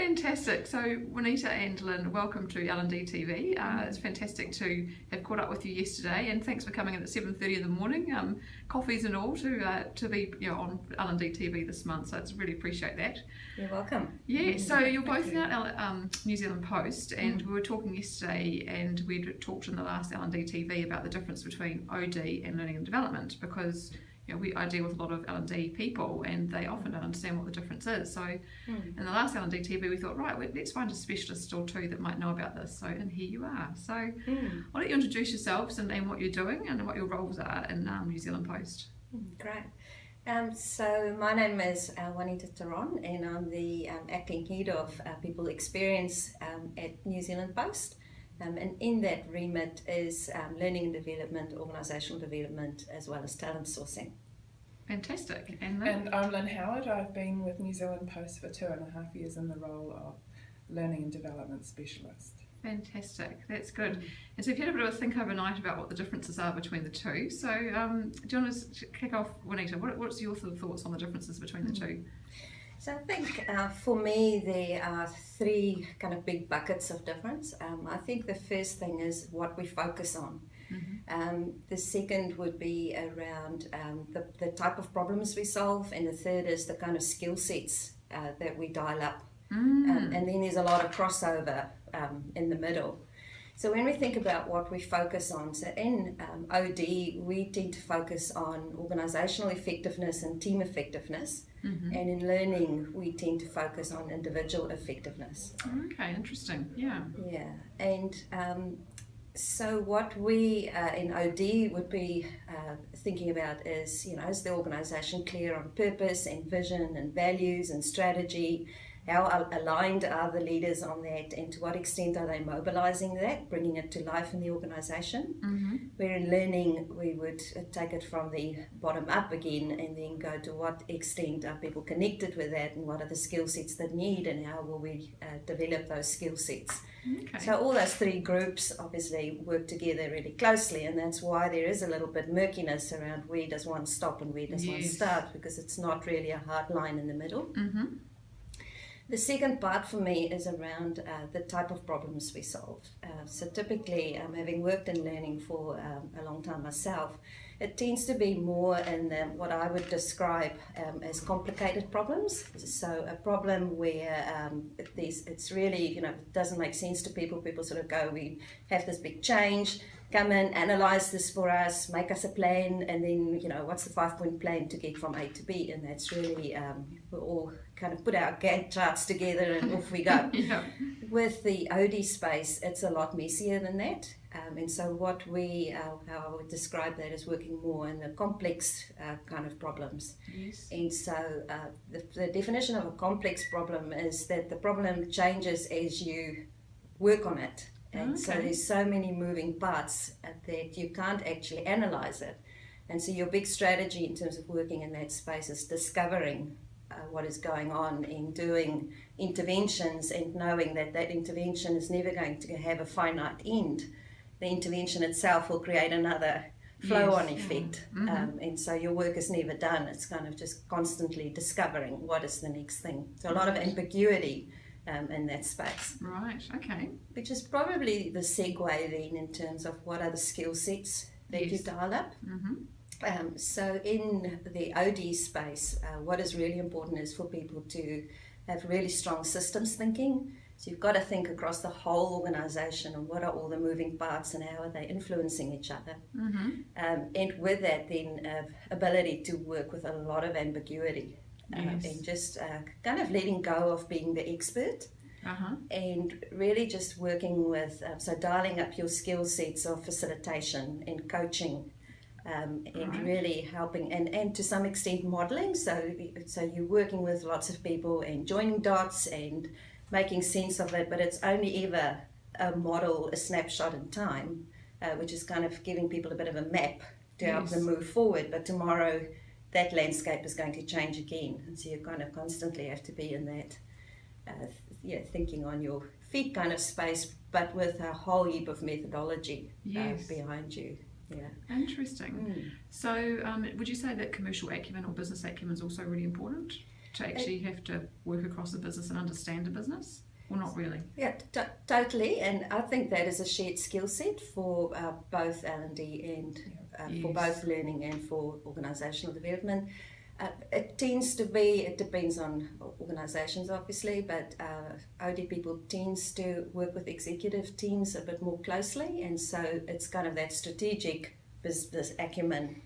Fantastic. So Juanita and Lynne, welcome to L&D TV. It's fantastic to have caught up with you yesterday, and thanks for coming in at 7:30 in the morning, coffees and all, to be on L&D TV this month. So it's really appreciate that. You're welcome. Yeah. So you're both now at New Zealand Post, and we were talking yesterday, and we talked in the last L&D TV about the difference between OD and learning and development, because I deal with a lot of L&D people and they often don't understand what the difference is. So in the last L&D TV we thought, right, let's find a specialist or two that might know about this. So, and here you are. So I'll let you introduce yourselves and what you're doing and what your roles are in New Zealand Post. Great. So my name is Juanita Theron, and I'm the acting head of people experience at New Zealand Post. And in that remit is learning and development, organisational development, as well as talent sourcing. Fantastic. And I'm Lynne Howard. I've been with New Zealand Post for 2.5 years in the role of learning and development specialist. Fantastic, that's good. And so if you had a bit of a think overnight about what the differences are between the two, so do you want to kick off, Juanita? What's your sort of thoughts on the differences between the two? So I think for me there are three kind of big buckets of difference. I think the first thing is what we focus on. The second would be around the type of problems we solve, and the third is the kind of skill sets that we dial up. And then there's a lot of crossover in the middle. So when we think about what we focus on, so in OD we tend to focus on organisational effectiveness and team effectiveness, and in learning we tend to focus on individual effectiveness. Okay, interesting. Yeah. Yeah, and so what we in OD would be thinking about is, is the organisation clear on purpose and vision and values and strategy? How aligned are the leaders on that, and to what extent are they mobilising that, bringing it to life in the organisation? Where in learning we would take it from the bottom up again, and then go to what extent are people connected with that, and what are the skill sets they need, and how will we develop those skill sets. Okay. So all those three groups obviously work together really closely, and that's why there is a little bit murkiness around where does one stop and where does one start, because it's not really a hard line in the middle. The second part for me is around the type of problems we solve. So typically, having worked in learning for a long time myself, it tends to be more in what I would describe as complicated problems. So a problem where it's really, it doesn't make sense to people. People sort of go, we have this big change, come in, analyse this for us, make us a plan, and then, what's the 5-point plan to get from A to B? And that's really, we all kind of put our Gantt charts together and off we go. With the OD space, it's a lot messier than that. And so what how I would describe that is working more in the complex kind of problems. And so the definition of a complex problem is that the problem changes as you work on it. And so there's so many moving parts that you can't actually analyse it. And so your big strategy in terms of working in that space is discovering what is going on in doing interventions, and knowing that that intervention is never going to have a finite end. The intervention itself will create another flow-on effect. And so your work is never done. It's kind of just constantly discovering what is the next thing. So a lot of ambiguity in that space. Right, okay. Which is probably the segue then in terms of what are the skill sets that you dial up. So in the OD space, what is really important is for people to have really strong systems thinking. So you've got to think across the whole organisation and what are all the moving parts and how are they influencing each other. And with that then ability to work with a lot of ambiguity. And just kind of letting go of being the expert, and really just working with, so dialing up your skill sets of facilitation and coaching, and really helping, and to some extent modelling. So you're working with lots of people and joining dots and making sense of it, but it's only ever a model, a snapshot in time, which is kind of giving people a bit of a map to help them move forward. But tomorrow that landscape is going to change again, and so you kind of constantly have to be in that thinking on your feet kind of space, but with a whole heap of methodology behind you. Interesting. So would you say that commercial acumen or business acumen is also really important? to actually have to work across the business and understand the business? Or not really? Yeah, totally. And I think that is a shared skill set for both L&D and for both learning and for organisational development. It tends to be, it depends on organisations obviously, but OD people tends to work with executive teams a bit more closely, and so it's kind of that strategic business acumen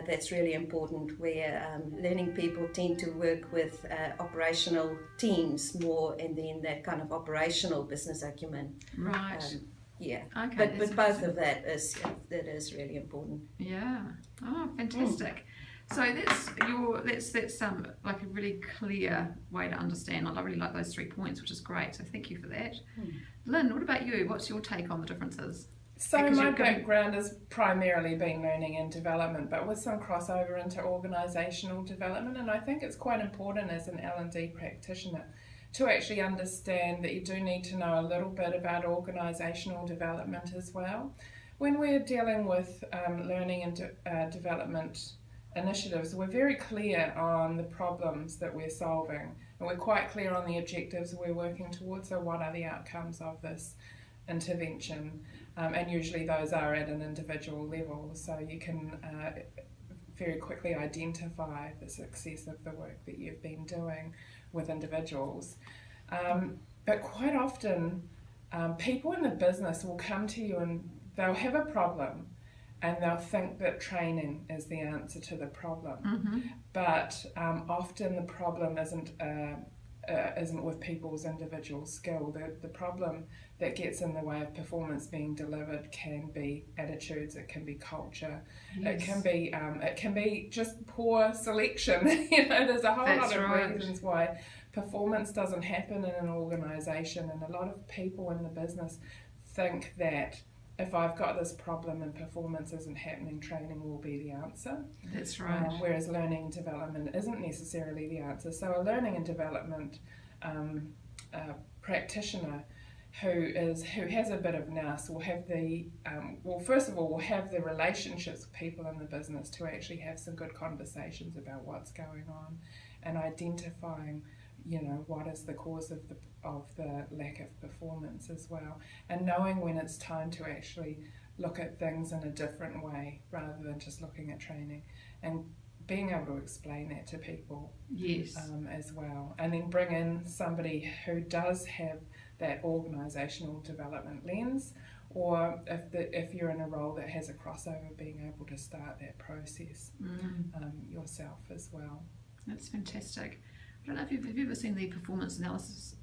that's really important, where learning people tend to work with operational teams more, and then that kind of operational business acumen. Right. Okay. But both of that is really important. Yeah. Oh, fantastic. So that's like a really clear way to understand. I really like those 3 points, which is great. So thank you for that. Lynne, what about you? What's your take on the differences? So my background has primarily been learning and development, but with some crossover into organisational development. And I think it's quite important as an L&D practitioner to actually understand that you do need to know a little bit about organisational development as well. When we're dealing with learning and development initiatives, we're very clear on the problems that we're solving, and we're quite clear on the objectives we're working towards. So what are the outcomes of this intervention? And usually those are at an individual level, so you can very quickly identify the success of the work that you've been doing with individuals. But quite often people in the business will come to you and they'll have a problem, and they'll think that training is the answer to the problem. But often the problem isn't with people's individual skill. The problem that gets in the way of performance being delivered can be attitudes, it can be culture, it can be just poor selection. There's a whole lot of reasons why performance doesn't happen in an organisation, and a lot of people in the business think that if I've got this problem and performance isn't happening, training will be the answer. That's right. Whereas learning and development isn't necessarily the answer. So a learning and development practitioner who has a bit of nous will have first of all, will have the relationships with people in the business to actually have some good conversations about what's going on, and identifying what is the cause of the lack of performance as well, and knowing when it's time to actually look at things in a different way rather than just looking at training, and being able to explain that to people as well, and then bring in somebody who does have that organisational development lens, or if you're in a role that has a crossover, being able to start that process yourself as well. That's fantastic. I don't know if you've ever seen the performance analysis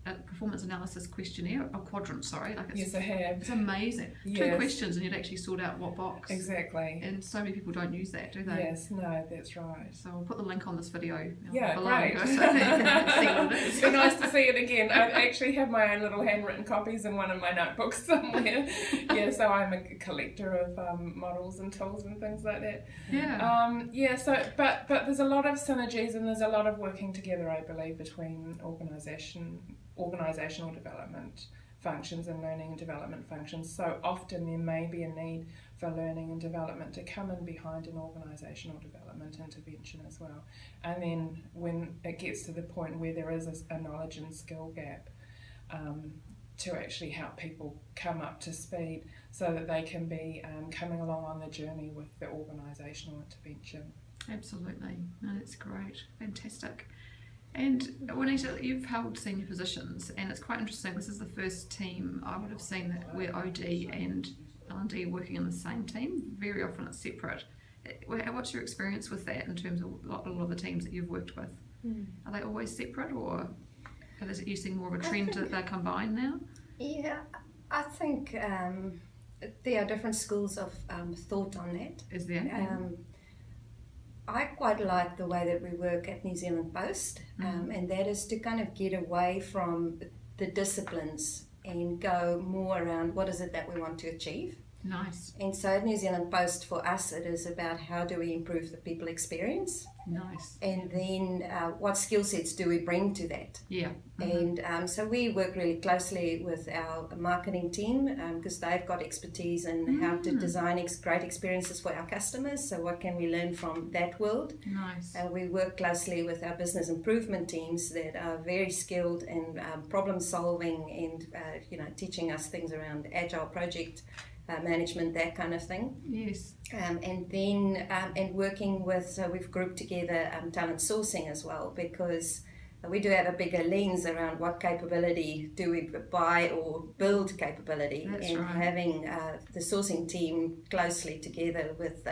questionnaire, or Quadrant, sorry. Yes, I have. It's amazing. Yes. 2 questions and you'd actually sort out what box. Exactly. And so many people don't use that, do they? Yes, no, that's right. So I'll put the link on this video below, great. So that you can see what it is. It'd be nice to see it again. I actually have my own little handwritten copies in one of my notebooks somewhere. So I'm a collector of models and tools and things like that. But there's a lot of synergies, and there's a lot of working together, I believe, between organisational development functions and learning and development functions. So often there may be a need for learning and development to come in behind an organisational development intervention as well. And then when it gets to the point where there is a knowledge and skill gap, to actually help people come up to speed so that they can be coming along on the journey with the organisational intervention. Absolutely. No, that's great. Fantastic. And Juanita, you've held senior positions, and it's quite interesting. This is the first team I would have seen that where OD and L&D are working in the same team. Very often it's separate. What's your experience with that in terms of a lot of the teams that you've worked with? Are they always separate, or are you seeing more of a trend that they're combined now? Yeah, I think there are different schools of thought on that. Is there? I quite like the way that we work at New Zealand Post, and that is to kind of get away from the disciplines and go more around what is it that we want to achieve. Nice. And so at New Zealand Post, for us, it is about how do we improve the people experience. Nice. And then what skill sets do we bring to that? Yeah. And so we work really closely with our marketing team because they've got expertise in how to design great experiences for our customers. So what can we learn from that world? Nice. We work closely with our business improvement teams that are very skilled in problem solving and teaching us things around agile project management, that kind of thing. Yes. And then working with, so we've grouped together talent sourcing as well, because we do have a bigger lens around what capability do we buy or build capability. That's and right. Having the sourcing team closely together with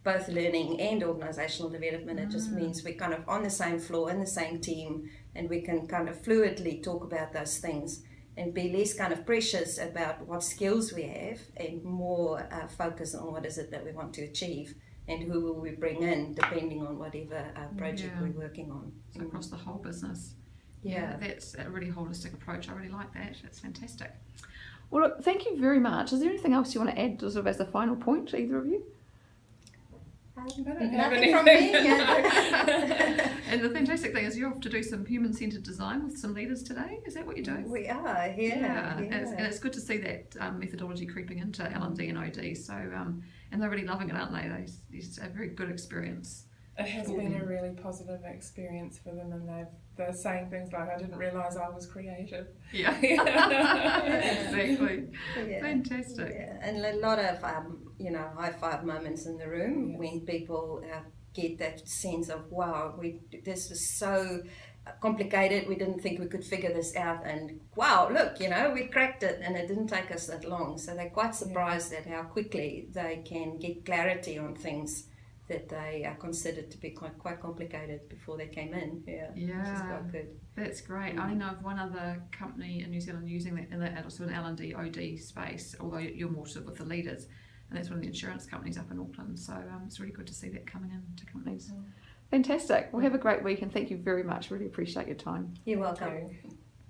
both learning and organisational development, it just means we're kind of on the same floor, in the same team, and we can kind of fluidly talk about those things and be less kind of precious about what skills we have and more focus on what is it that we want to achieve and who will we bring in depending on whatever project we're working on. So across the whole business. Yeah. That's a really holistic approach. I really like that. It's fantastic. Well, look, thank you very much. Is there anything else you want to add sort of as a final point, either of you? Nothing from me. And the fantastic thing is you're off to do some human-centred design with some leaders today. Is that what you're doing? We are, yeah. And it's good to see that methodology creeping into L&D and OD. So, and they're really loving it, aren't they? It's a very good experience. It has been a really positive experience for them, and they're saying things like, I didn't realise I was creative. Yeah. Exactly. Yeah. Fantastic. Yeah. And a lot of, high five moments in the room when people get that sense of, wow, this was so complicated, we didn't think we could figure this out, and wow, look, we cracked it, and it didn't take us that long. So they're quite surprised at how quickly they can get clarity on things that they are considered to be quite complicated before they came in. Which is quite good. That's great. I only know of one other company in New Zealand using that in also an L&D OD space, although you're more sort of with the leaders, and that's one of the insurance companies up in Auckland. So it's really good to see that coming into companies. Fantastic. Well, have a great week, and thank you very much. Really appreciate your time. You're welcome.